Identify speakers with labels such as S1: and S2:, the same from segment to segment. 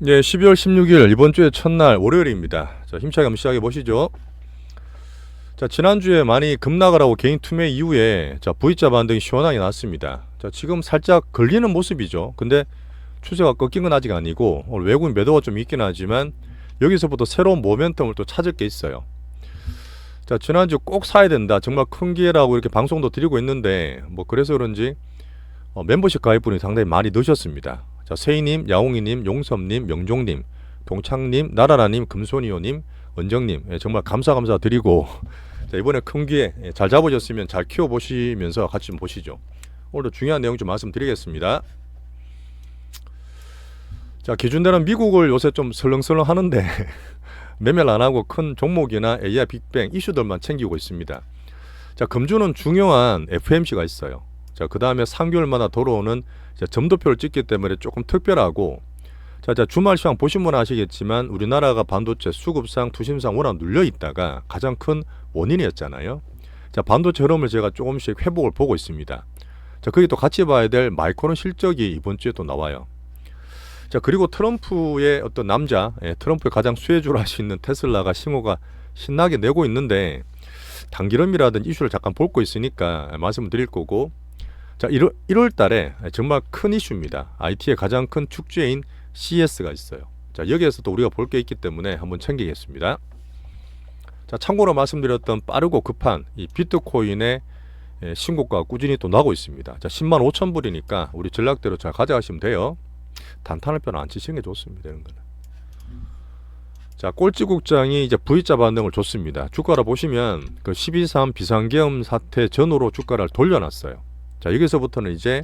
S1: 예, 12월 16일 이번 주의 첫날 월요일입니다. 자, 힘차게 한번 시작해 보시죠. 자, 지난주에 많이 급락을 하고 개인 투매 이후에 V자 반등이 시원하게 나왔습니다. 자, 지금 살짝 걸리는 모습이죠. 근데 추세가 꺾인 건 아직 아니고 오늘 외국인 매도가 좀 있긴 하지만 여기서부터 새로운 모멘텀을 또 찾을 게 있어요. 자, 지난주 꼭 사야 된다. 정말 큰 기회라고 이렇게 방송도 드리고 있는데 뭐 그래서 그런지 멤버십 가입분이 상당히 많이 넣으셨습니다. 자, 세희님, 야옹이님, 용섭님, 명종님, 동창님, 나라라님, 금손이호님, 원정님, 정말 감사 드리고 자, 이번에 큰 기회 잘 잡으셨으면 잘 키워보시면서 같이 좀 보시죠. 오늘도 중요한 내용 좀 말씀드리겠습니다. 자, 기준대로 미국을 요새 좀 설렁설렁 하는데 매매를 안 하고 큰 종목이나 AI 빅뱅 이슈들만 챙기고 있습니다. 자, 금주는 중요한 FMC가 있어요. 자, 그 다음에 3개월마다 돌아오는 점도표를 찍기 때문에 조금 특별하고, 자, 주말 시황 보시면 아시겠지만 우리나라가 반도체 수급상 투심상 워낙 눌려 있다가 가장 큰 원인이었잖아요. 자, 반도체 흐름을 제가 조금씩 회복을 보고 있습니다. 자, 거기 또 같이 봐야 될 마이크론 실적이 이번 주에 또 나와요. 자, 그리고 트럼프의 어떤 남자, 트럼프의 가장 수혜주를 할 수 있는 테슬라가 신호가 신나게 내고 있는데 단기름이라든 이슈를 잠깐 볼 거 있으니까 말씀을 드릴 거고, 자, 1월 달에 정말 큰 이슈입니다. IT의 가장 큰 축제인 CES가 있어요. 자, 여기에서도 우리가 볼 게 있기 때문에 한번 챙기겠습니다. 자, 참고로 말씀드렸던 빠르고 급한 이 비트코인의 신고가가 꾸준히 또 나고 있습니다. 자, 10만 5천 불이니까 우리 전략대로 잘 가져가시면 돼요. 단타를 별로 안 치시는 게 좋습니다. 이런 거는. 자, 꼴찌국장이 이제 V자 반등을 줬습니다. 주가를 보시면 그 12.3 비상계엄 사태 전후로 주가를 돌려놨어요. 자, 여기서부터는 이제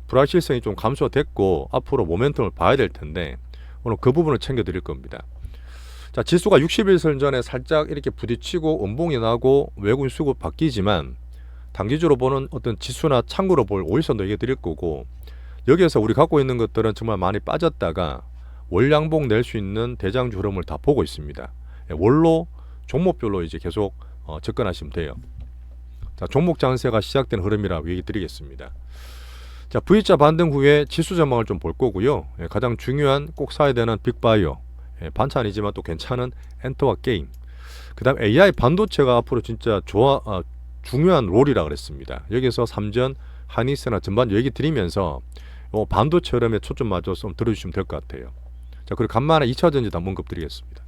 S1: 불확실성이 좀 감소됐고 앞으로 모멘텀을 봐야 될 텐데 오늘 그 부분을 챙겨 드릴 겁니다. 자, 지수가 60일 전에 살짝 이렇게 부딪히고 음봉이 나고 외국인 수급 바뀌지만 단기적으로 보는 어떤 지수나 참고로 볼 5일선도 얘기해 드릴 거고, 여기에서 우리 갖고 있는 것들은 정말 많이 빠졌다가 월양봉 낼 수 있는 대장주 흐름을 다 보고 있습니다. 월로 종목별로 이제 계속 접근하시면 돼요. 자, 종목 장세가 시작된 흐름이라고 얘기 드리겠습니다. 자, V자 반등 후에 지수 전망을 좀 볼 거고요. 가장 중요한 꼭 사야 되는 빅바이오, 반찬이지만 또 괜찮은 엔터와 게임, 그 다음 AI 반도체가 앞으로 진짜 중요한 롤이라 그랬습니다. 여기서 삼전, 하니스나 전반 얘기 드리면서 반도체 흐름에 초점 맞춰서 좀 들어주시면 될 것 같아요. 자, 그리고 간만에 2차전지 한번 언급 드리겠습니다.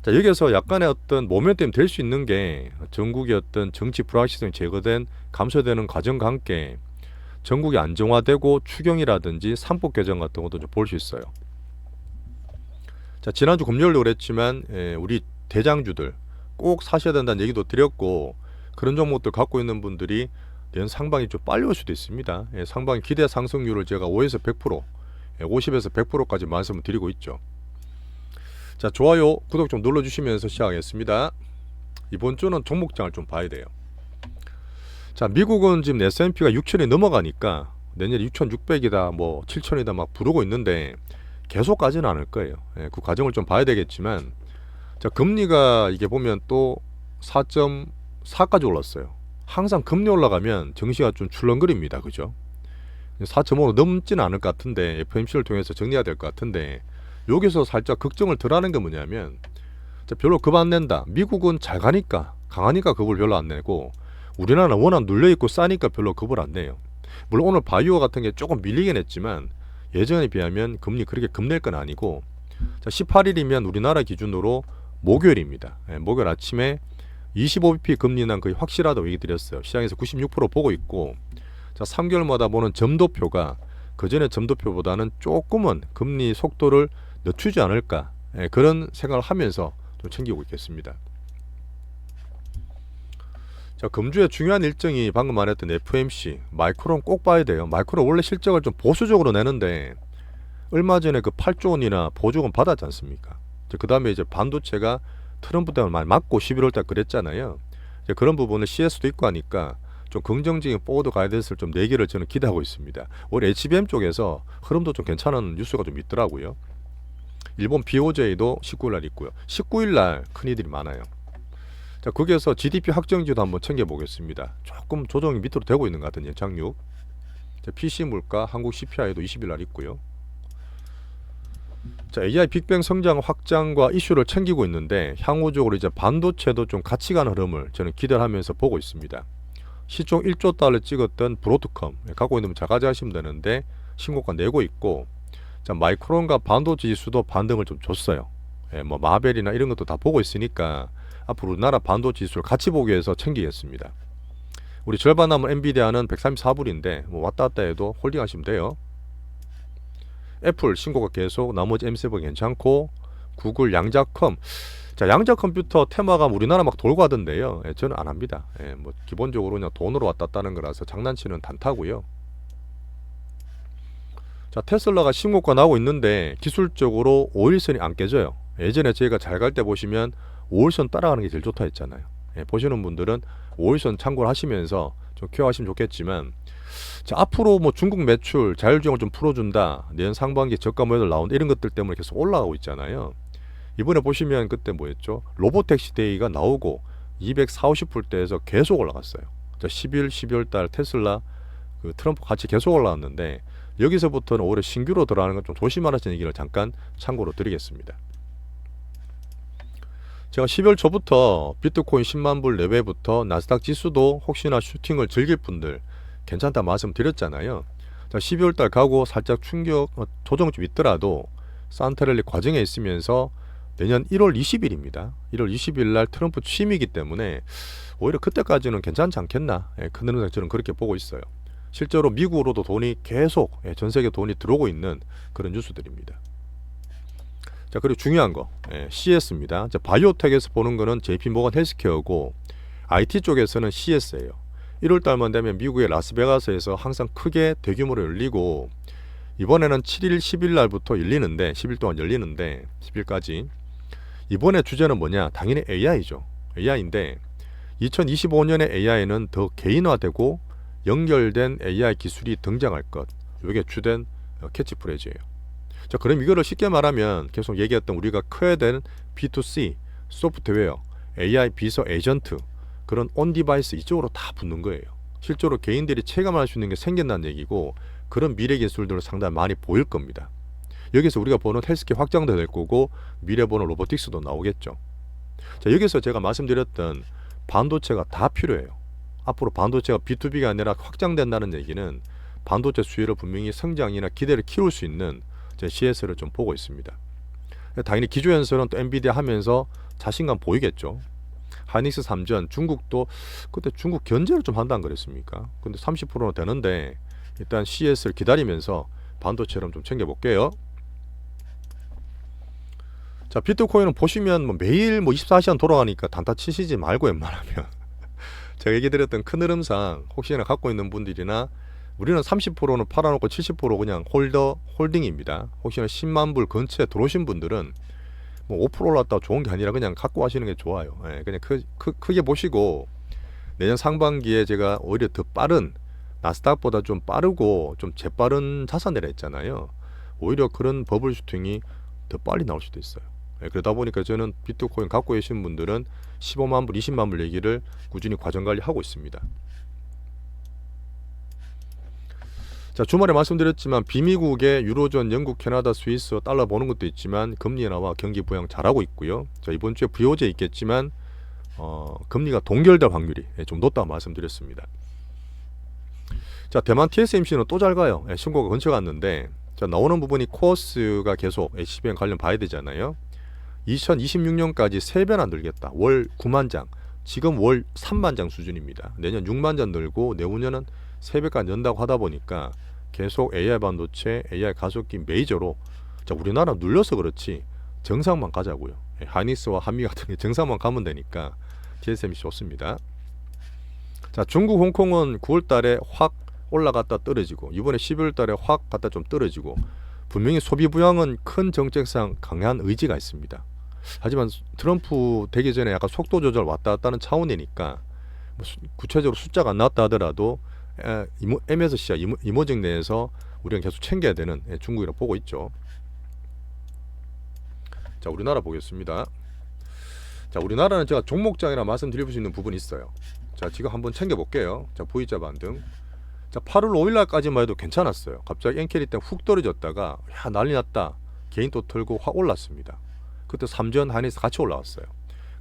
S1: 자, 여기서 약간의 어떤 모멘텀이 될 수 있는 게 전국의 어떤 정치 불확실성이 제거된 감소되는 과정과 함께 전국이 안정화되고 추경이라든지 삼법 개정 같은 것도 좀 볼 수 있어요. 자, 지난주 금요일도 그랬지만 우리 대장주들 꼭 사셔야 된다는 얘기도 드렸고, 그런 종목들 갖고 있는 분들이 내년 상반기 좀 빨리 올 수도 있습니다. 상반기 기대 상승률을 제가 5에서 100%, 50에서 100%까지 말씀을 드리고 있죠. 자, 좋아요, 구독 좀 눌러주시면서 시작하겠습니다. 이번 주는 종목장을 좀 봐야 돼요. 자, 미국은 지금 S&P가 6천이 넘어가니까 내년에 6,600이다 뭐 7천이다 막 부르고 있는데 계속 가지는 않을 거예요. 그 과정을 좀 봐야 되겠지만, 자, 금리가 이게 보면 또 4.4까지 올랐어요. 항상 금리 올라가면 증시가 좀 출렁거립니다. 그죠? 4.5로 넘지는 않을 것 같은데 FMC를 통해서 정리해야 될 것 같은데, 여기서 살짝 걱정을 덜 하는 게 뭐냐면, 별로 급 안 낸다. 미국은 잘 가니까 강하니까 급을 별로 안 내고, 우리나라는 워낙 눌려있고 싸니까 별로 급을 안 내요. 물론 오늘 바이오 같은 게 조금 밀리긴 했지만 예전에 비하면 금리 그렇게 급낼 건 아니고, 자, 18일이면 우리나라 기준으로 목요일입니다. 목요일 아침에 25bp 금리 인하 거의 확실하다고 얘기 드렸어요. 시장에서 96% 보고 있고, 자, 3개월마다 보는 점도표가 그전에 점도표보다는 조금은 금리 속도를 늦추지 않을까, 그런 생각을 하면서 좀 챙기고 있겠습니다. 자, 금주에 중요한 일정이 방금 말했던 FMC, 마이크론 꼭 봐야 돼요. 마이크론 원래 실적을 좀 보수적으로 내는데 얼마 전에 그 8조 원이나 보조금 받았지 않습니까? 그 다음에 이제 반도체가 트럼프 때문에 많이 맞고 11월 달 그랬잖아요. 이제 그런 부분을 CS도 있고 하니까 좀 긍정적인 포워드 가이던스를 좀 내기를 저는 기대하고 있습니다. 올해 HBM 쪽에서 흐름도 좀 괜찮은 뉴스가 좀 있더라고요. 일본 BOJ도 19일 날 있고요. 19일 날 큰일들이 많아요. 자, 거기에서 GDP 확정지도 한번 챙겨보겠습니다. 조금 조정이 밑으로 되고 있는 것 같은 예상률. PC 물가, 한국 CPI도 20일 날 있고요. 자, AI 빅뱅 성장 확장과 이슈를 챙기고 있는데 향후적으로 이제 반도체도 좀 같이 가는 흐름을 저는 기대를 하면서 보고 있습니다. 시총 1조 달러 찍었던 브로드컴 갖고 있는 분 잘 가져가시면 되는데 신고가 내고 있고, 자, 마이크론과 반도체 지수도 반등을 좀 줬어요. 뭐 마벨이나 이런 것도 다 보고 있으니까 앞으로 우리나라 반도체 지수를 같이 보기 위해서 챙기겠습니다. 우리 절반 남은 엔비디아는 134불인데 뭐 왔다 갔다 해도 홀딩하시면 돼요. 애플 신고가 계속, 나머지 M7 괜찮고, 구글, 양자컴. 자, 양자 컴퓨터 테마가 우리나라 막 돌고 하던데요. 저는 안 합니다. 뭐 기본적으로 그냥 돈으로 왔다 갔다는 거라서 장난치는 단타고요. 자, 테슬라가 신고가 나오고 있는데 기술적으로 5일선이 안 깨져요. 예전에 저희가 잘 갈 때 보시면 5일선 따라가는 게 제일 좋다 했잖아요. 보시는 분들은 5일선 참고를 하시면서 좀 케어하시면 좋겠지만, 자, 앞으로 뭐 중국 매출 자율주행을 좀 풀어준다, 내년 상반기 저가 모델 나온다, 이런 것들 때문에 계속 올라가고 있잖아요. 이번에 보시면 그때 뭐였죠? 로보택시 데이가 나오고 240, 50불대에서 계속 올라갔어요. 자, 12월 달 테슬라 그 트럼프 같이 계속 올라왔는데, 여기서부터는 오히려 신규로 들어가는 건 좀 조심하라는 얘기를 잠깐 참고로 드리겠습니다. 제가 12월 초부터 비트코인 10만 불 내외부터 나스닥 지수도 혹시나 슈팅을 즐길 분들 괜찮다 말씀드렸잖아요. 자, 12월 달 가고 살짝 충격 조정 좀 있더라도 산타랠리 과정에 있으면서 내년 1월 20일입니다. 1월 20일 날 트럼프 취임이기 때문에 오히려 그때까지는 괜찮지 않겠나, 큰 흐름상 저는 그렇게 보고 있어요. 실제로 미국으로도 돈이 계속, 전 세계 돈이 들어오고 있는 그런 뉴스들입니다. 자, 그리고 중요한 거, CS입니다. 자, 바이오텍에서 보는 거는 JP모건 헬스케어고, IT 쪽에서는 CS예요. 1월 달만 되면 미국의 라스베가스에서 항상 크게 대규모로 열리고, 이번에는 7일, 10일 날부터 열리는데, 10일 동안 열리는데 10일까지. 이번에 주제는 뭐냐? 당연히 AI죠. AI인데 2025년에 AI는 더 개인화되고 연결된 AI 기술이 등장할 것. 이게 주된 캐치프레이즈예요. 자, 그럼 이거를 쉽게 말하면 계속 얘기했던 우리가 커야 되는 B2C 소프트웨어, AI 비서 에이전트, 그런 온 디바이스 이쪽으로 다 붙는 거예요. 실제로 개인들이 체감할 수 있는 게 생긴다는 얘기고, 그런 미래 기술들을 상당히 많이 보일 겁니다. 여기서 우리가 보는 헬스케어 확장도 될 거고, 미래 보는 로보틱스도 나오겠죠. 자, 여기서 제가 말씀드렸던 반도체가 다 필요해요. 앞으로 반도체가 B2B가 아니라 확장된다는 얘기는 반도체 수요를 분명히 성장이나 기대를 키울 수 있는 CS를 좀 보고 있습니다. 당연히 기조연설은 또 엔비디아 하면서 자신감 보이겠죠. 하이닉스 3전, 중국도 그때 중국 견제를 좀 한다는 그랬습니까? 근데 30%는 되는데 일단 CS를 기다리면서 반도체를 좀 챙겨볼게요. 자, 비트코인은 보시면 뭐 매일 뭐 24시간 돌아가니까 단타 치시지 말고 웬만하면 제가 얘기 드렸던 큰 흐름상 혹시나 갖고 있는 분들이나, 우리는 30%는 팔아놓고 70% 그냥 홀딩입니다. 혹시나 10만 불 근처에 들어오신 분들은 뭐 5% 올랐다 좋은 게 아니라 그냥 갖고 가시는 게 좋아요. 그냥 크게 보시고, 내년 상반기에 제가 오히려 더 빠른, 나스닥보다 좀 빠르고 좀 재빠른 자산이라 했잖아요. 오히려 그런 버블 슈팅이 더 빨리 나올 수도 있어요. 그러다 보니까 저는 비트코인 갖고 계신 분들은 15만 불, 20만 불 얘기를 꾸준히 과정관리하고 있습니다. 자, 주말에 말씀드렸지만 비미국의 유로존, 영국, 캐나다, 스위스, 달러 보는 것도 있지만 금리 인하와 경기 부양 잘하고 있고요. 자, 이번 주에 부요제 있겠지만 금리가 동결될 확률이 좀 높다고 말씀드렸습니다. 자, 대만 TSMC는 또 잘 가요. 신고가 근처 갔는데, 자, 나오는 부분이 코어스가 계속 HBM 관련 봐야 되잖아요. 2026년까지 3배나 늘겠다. 월 9만 장, 지금 월 3만 장 수준입니다. 내년 6만 장 늘고 내후년은 3배까지 는다고 하다 보니까 계속 AI 반도체, AI 가속기 메이저로, 자, 우리나라 눌려서 그렇지 정상만 가자고요. 하이닉스와 한미 같은 게 정상만 가면 되니까 TSMC 좋습니다. 자, 중국, 홍콩은 9월 달에 확 올라갔다 떨어지고, 이번에 12월 달에 확 갔다 좀 떨어지고, 분명히 소비 부양은 큰 정책상 강한 의지가 있습니다. 하지만 트럼프 되기 전에 약간 속도 조절 왔다 갔다 하는 차원이니까 뭐 구체적으로 숫자가 안 나왔다 하더라도 MSCI 이모징 내에서 우리가 계속 챙겨야 되는 중국이라고 보고 있죠. 자, 우리나라 보겠습니다. 자, 우리나라는 제가 종목장이라 말씀드릴 수 있는 부분이 있어요. 자, 지금 한번 챙겨볼게요. 자, V자 반등. 자, 8월 5일 날까지만 해도 괜찮았어요. 갑자기 엔캐리 때 훅 떨어졌다가 야, 난리 났다, 개인 또 털고 확 올랐습니다. 그때 삼전 하이닉스 같이 올라왔어요.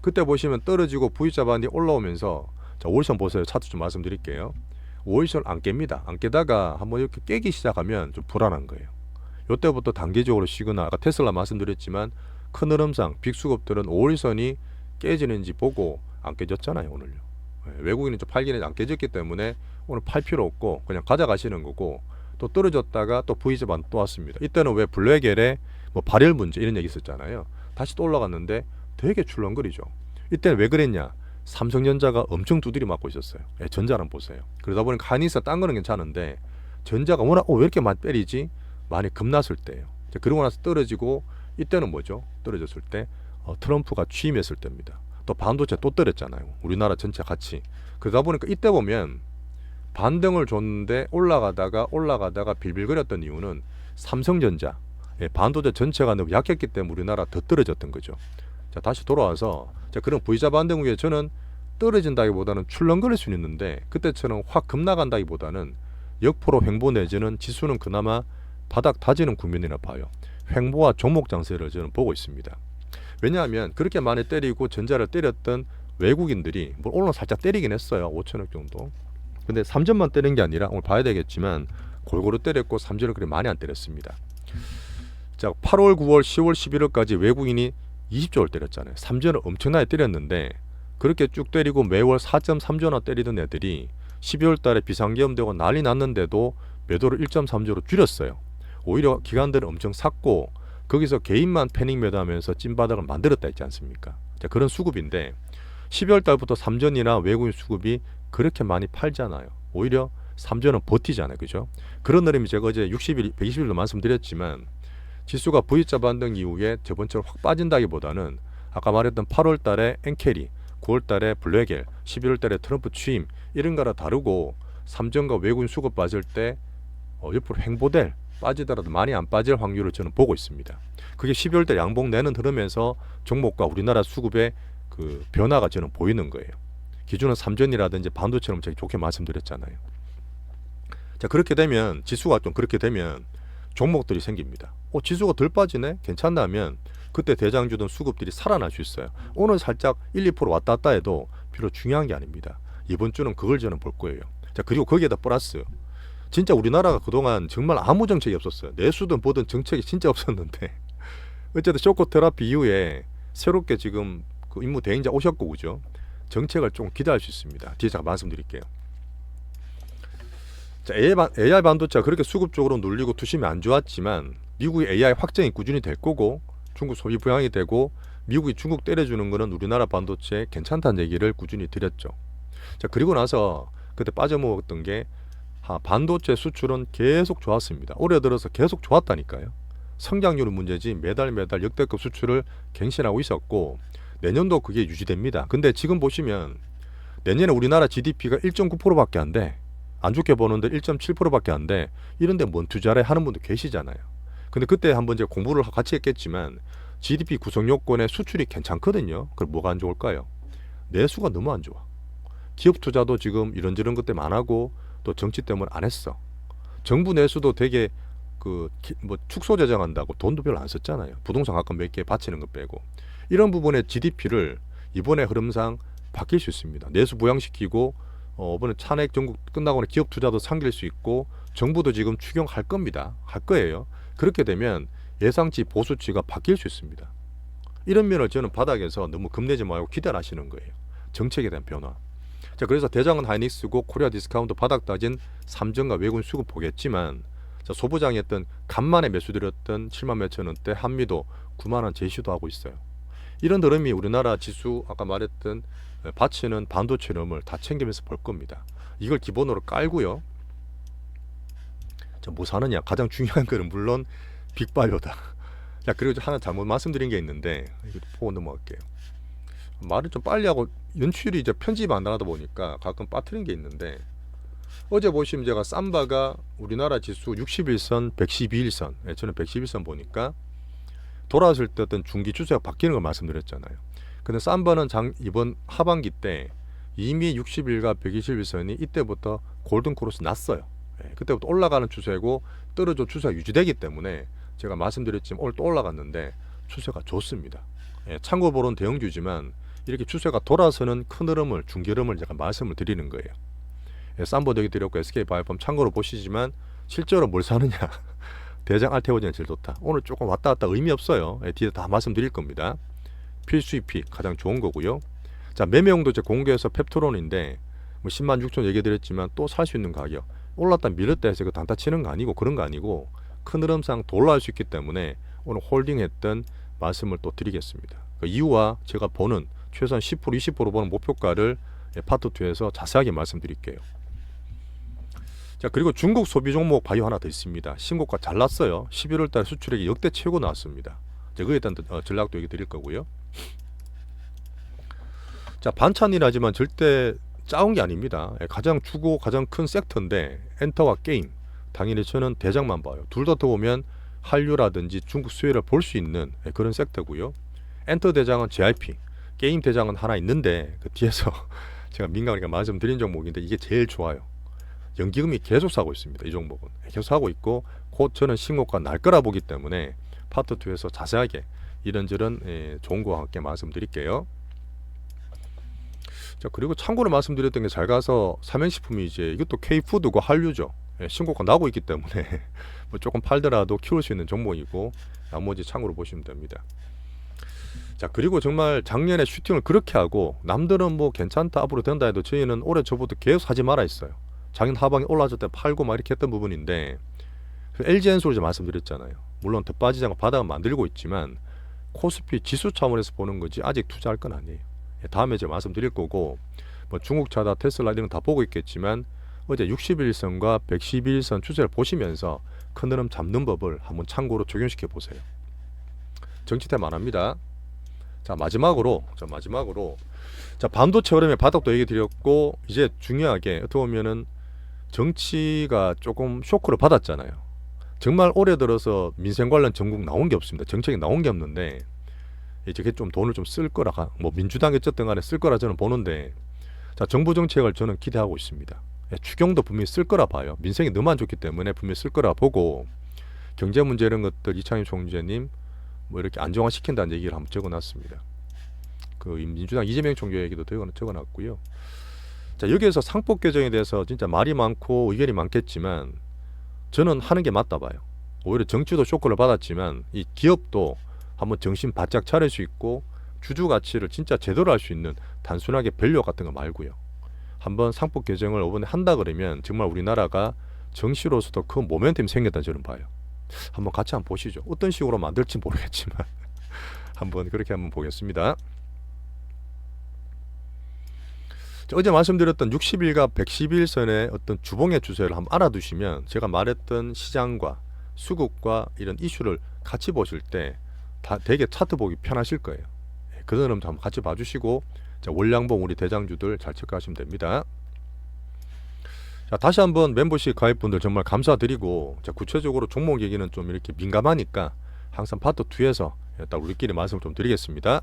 S1: 그때 보시면 떨어지고 V자 반이 올라오면서 자, 5일선 보세요. 차트 좀 말씀드릴게요. 5일선 안 깹니다. 안 깨다가 한번 이렇게 깨기 시작하면 좀 불안한 거예요. 이때부터 단계적으로 시그널, 아까 테슬라 말씀드렸지만 큰 흐름상 빅수급들은 5일선이 깨지는지 보고 안 깨졌잖아요. 오늘요. 외국인은 좀 팔기는 안 깨졌기 때문에 오늘 팔 필요 없고 그냥 가져가시는 거고, 또 떨어졌다가 또 V자 반 또 왔습니다. 이때는 왜 블랙엘에 뭐 발열 문제 이런 얘기 있었잖아요. 다시 또 올라갔는데 되게 출렁거리죠. 이때는 왜 그랬냐? 삼성전자가 엄청 두드려 맞고 있었어요. 전자랑 보세요. 그러다 보니까 하이닉스 딴 거는 괜찮은데 전자가 워낙 왜 이렇게 많이 때리지? 많이 급났을 때예요. 그러고 나서 떨어지고, 이때는 뭐죠? 떨어졌을 때 트럼프가 취임했을 때입니다. 또 반도체 또 떨었잖아요. 우리나라 전체 같이. 그러다 보니까 이때 보면 반등을 줬는데 올라가다가 빌빌거렸던 이유는 삼성전자, 반도체 전체가 너무 약했기 때문에 우리나라 더 떨어졌던 거죠. 자, 다시 돌아와서 그런 V자 반등 후에 저는 떨어진다기보다는 출렁거릴 수는 있는데 그때처럼 확 급나간다기보다는 역포로 횡보 내지는 지수는 그나마 바닥 다지는 국면이라 봐요. 횡보와 종목 장세를 저는 보고 있습니다. 왜냐하면 그렇게 많이 때리고 전자를 때렸던 외국인들이 오늘 살짝 때리긴 했어요. 5천억 정도. 근데 3전만 때린 게 아니라 오늘 봐야 되겠지만 골고루 때렸고 3전을 그렇게 많이 안 때렸습니다. 자, 8월, 9월, 10월, 11월까지 외국인이 20조를 때렸잖아요. 3전을 엄청나게 때렸는데 그렇게 쭉 때리고 매월 4.3조나 때리던 애들이 12월 달에 비상계엄되고 난리 났는데도 매도를 1.3조로 줄였어요. 오히려 기관들은 엄청 샀고 거기서 개인만 패닉 매도하면서 찐바닥을 만들었다 했지 않습니까? 자, 그런 수급인데 12월 달부터 3전이나 외국인 수급이 그렇게 많이 팔잖아요. 오히려 3전은 버티잖아요. 그죠? 그런 흐름이 제가 어제 60일, 120일도 말씀드렸지만 지수가 V자 반등 이후에 저번처럼 확 빠진다기보다는 아까 말했던 8월 달에 엔캐리, 9월 달에 블랙엘, 11월 달에 트럼프 취임 이런 거랑 다르고 3전과 외국인 수급 빠질 때 옆으로 횡보될, 빠지더라도 많이 안 빠질 확률을 저는 보고 있습니다. 그게 12월 달 양봉 내는 흐름에서 종목과 우리나라 수급의 그 변화가 저는 보이는 거예요. 기준은 3전이라든지 반도체처럼 제가 좋게 말씀드렸잖아요. 자, 그렇게 되면 지수가 좀 그렇게 되면 종목들이 생깁니다. 지수가 덜 빠지네? 괜찮다면 그때 대장주던 수급들이 살아날 수 있어요. 오늘 살짝 1, 2% 왔다 갔다 해도 별로 중요한 게 아닙니다. 이번 주는 그걸 저는 볼 거예요. 자, 그리고 거기에다 플러스 진짜 우리나라가 그동안 정말 아무 정책이 없었어요. 내수든 보든 정책이 진짜 없었는데 어쨌든 쇼크 테라피 이후에 새롭게 지금 그 임무 대행자 오셨고 그죠? 정책을 좀 기대할 수 있습니다. 뒤에 제가 말씀드릴게요. 자, AI 반도체가 그렇게 수급적으로 눌리고 투심이 안 좋았지만 미국의 AI 확장이 꾸준히 될 거고 중국 소비 부양이 되고 미국이 중국 때려주는 거는 우리나라 반도체 괜찮다는 얘기를 꾸준히 드렸죠. 자, 그리고 나서 그때 빠져먹었던 게 반도체 수출은 계속 좋았습니다. 올해 들어서 계속 좋았다니까요. 성장률은 문제지 매달 역대급 수출을 갱신하고 있었고 내년도 그게 유지됩니다. 근데 지금 보시면 내년에 우리나라 GDP가 1.9%밖에 안 돼. 안 좋게 보는데 1.7%밖에 안 돼. 이런데 뭔 투자를 하는 분도 계시잖아요. 근데 그때 한번 제가 공부를 같이 했겠지만 GDP 구성 요건에 수출이 괜찮거든요. 그럼 뭐가 안 좋을까요? 내수가 너무 안 좋아. 기업 투자도 지금 이런저런 것 때문에 안 하고 또 정치 때문에 안 했어. 정부 내수도 되게 뭐 축소 재정한다고 돈도 별로 안 썼잖아요. 부동산 가끔 몇 개 바치는 것 빼고. 이런 부분의 GDP를 이번에 흐름상 바뀔 수 있습니다. 내수 부양시키고 이번에 차액 전국 끝나고는 기업 투자도 상길 수 있고 정부도 지금 추경할 겁니다. 할 거예요. 그렇게 되면 예상치 보수치가 바뀔 수 있습니다. 이런 면을 저는 바닥에서 너무 겁내지 말고 기대를 하시는 거예요. 정책에 대한 변화. 자, 그래서 대장은 하이닉스고 코리아 디스카운트 바닥 따진 삼전과 외국인 수급 보겠지만 자, 소부장이 했던 간만에 매수드렸던 7만 몇천 원대 한미도 9만 원 제시도 하고 있어요. 이런 흐름이 우리나라 지수 아까 말했던 바치는 반도체 흐름을 다 챙기면서 볼 겁니다. 이걸 기본으로 깔고요. 자, 뭐 사느냐? 가장 중요한 거는 물론 빅바이오다. 자, 그리고 하나 잘못 말씀드린 게 있는데 이거 보고 넘어갈게요. 말을 좀 빨리 하고 연출이 이제 편집 안 하다 보니까 가끔 빠뜨린 게 있는데 어제 보시면 제가 삼바가 우리나라 지수 61선, 112일선, 저는 111선 보니까 돌아왔을 때 어떤 중기 추세가 바뀌는 걸 말씀드렸잖아요. 근데 삼바는 이번 하반기 때 이미 60일과 121선이 이때부터 골든 크로스 났어요. 그때부터 올라가는 추세고 떨어져 추세가 유지되기 때문에 제가 말씀드렸지만 오늘 또 올라갔는데 추세가 좋습니다. 예, 참고보는 대형주지만 이렇게 추세가 돌아서는 큰 흐름을 중개름을 제가 말씀을 드리는 거예요. 예, 쌈보 여기 드렸고 SK바이오팜 참고로 보시지만 실제로 뭘 사느냐 대장 알테오젠이 제일 좋다. 오늘 조금 왔다 갔다 의미 없어요. 예, 뒤에 다 말씀드릴 겁니다. 필수입이 가장 좋은 거고요. 자, 매매용도 이제 공개해서 펩토론인데 뭐 10만 6천 얘기 드렸지만 또 살 수 있는 가격. 올랐다 밀었다 해서 그 단타 치는 거 아니고 그런 거 아니고 큰 흐름상 더 올라갈 수 있기 때문에 오늘 홀딩했던 말씀을 또 드리겠습니다. 그 이유와 제가 보는 최소한 10% 20% 보는 목표가를 파트 2에서 자세하게 말씀드릴게요. 자, 그리고 중국 소비 종목 바이오 하나 더 있습니다. 신고가 잘 났어요. 11월 달 수출액이 역대 최고 나왔습니다. 그거에 대한 전략도 얘기 드릴 거고요. 자, 반찬이라지만 절대 작은 게 아닙니다. 가장 주고 가장 큰 섹터인데 엔터와 게임 당연히 저는 대장만 봐요. 둘 다 보면 한류라든지 중국 수혜를 볼 수 있는 그런 섹터고요. 엔터 대장은 JYP, 게임 대장은 하나 있는데 그 뒤에서 제가 민감하니까 말씀드린 종목인데 이게 제일 좋아요. 연기금이 계속 사고 있습니다. 이 종목은 계속 사고 있고 곧 저는 신고가 날 거라 보기 때문에 파트 2에서 자세하게 이런저런 좋은 거와 함께 말씀드릴게요. 자, 그리고 참고로 말씀드렸던 게 잘 가서 삼양식품이 이제 이것도 K푸드고 한류죠. 신고가 나고 있기 때문에 뭐 조금 팔더라도 키울 수 있는 종목이고 나머지 참고로 보시면 됩니다. 자, 그리고 정말 작년에 슈팅을 그렇게 하고 남들은 뭐 괜찮다 앞으로 된다 해도 저희는 올해 저부터 계속 사지 말아 있어요. 작년 하반기 올라왔을 때 팔고 막 이렇게 했던 부분인데 LG엔솔 이제 말씀드렸잖아요. 물론 더 빠지지 않고 바닥을 만들고 있지만 코스피 지수 차원에서 보는 거지 아직 투자할 건 아니에요. 다음에 제가 말씀드릴 거고 뭐 중국차다 테슬라 이런 거 다 보고 있겠지만 어제 61선과 111선 추세를 보시면서 큰 흐름 잡는 법을 한번 참고로 적용시켜 보세요. 정치템 안 합니다. 자, 마지막으로 자, 반도체 흐름의 바닥도 얘기 드렸고 이제 중요하게 어떻게 보면은 정치가 조금 쇼크를 받았잖아요. 정말 올해 들어서 민생 관련 전국 나온 게 없습니다. 정책이 나온 게 없는데 이제 좀 돈을 좀 쓸 거라 뭐 민주당이 어쨌든 간에 쓸 거라 저는 보는데 자, 정부 정책을 저는 기대하고 있습니다. 추경도 분명히 쓸 거라 봐요. 민생이 너무 안 좋기 때문에 분명히 쓸 거라 보고 경제 문제 이런 것들 이창용 총재님 뭐 이렇게 안정화시킨다는 얘기를 한번 적어놨습니다. 그 민주당 이재명 총재 얘기도 적어놨고요. 자, 여기에서 상법 개정에 대해서 진짜 말이 많고 의견이 많겠지만 저는 하는 게 맞다 봐요. 오히려 정치도 쇼크를 받았지만 이 기업도 한번 정신 바짝 차릴 수 있고 주주 가치를 진짜 제대로 할 수 있는 단순하게 밸류 같은 거 말고요. 한번 상법 개정을 이번에 한다 그러면 정말 우리나라가 정시로서도 큰 모멘텀이 생겼다 저는 봐요. 한번 같이 한번 보시죠. 어떤 식으로 만들지 모르겠지만 한번 그렇게 한번 보겠습니다. 자, 어제 말씀드렸던 60일과 111선의 어떤 주봉의 추세를 한번 알아두시면 제가 말했던 시장과 수급과 이런 이슈를 같이 보실 때 다 되게 차트 보기 편하실 거예요. 그 흐름도 한번 같이 봐주시고 자, 월량봉 우리 대장주들 잘 체크하시면 됩니다. 자, 다시 한번 멤버십 가입분들 정말 감사드리고 자, 구체적으로 종목 얘기는 좀 이렇게 민감하니까 항상 파트 2에서 딱 우리끼리 말씀을 좀 드리겠습니다.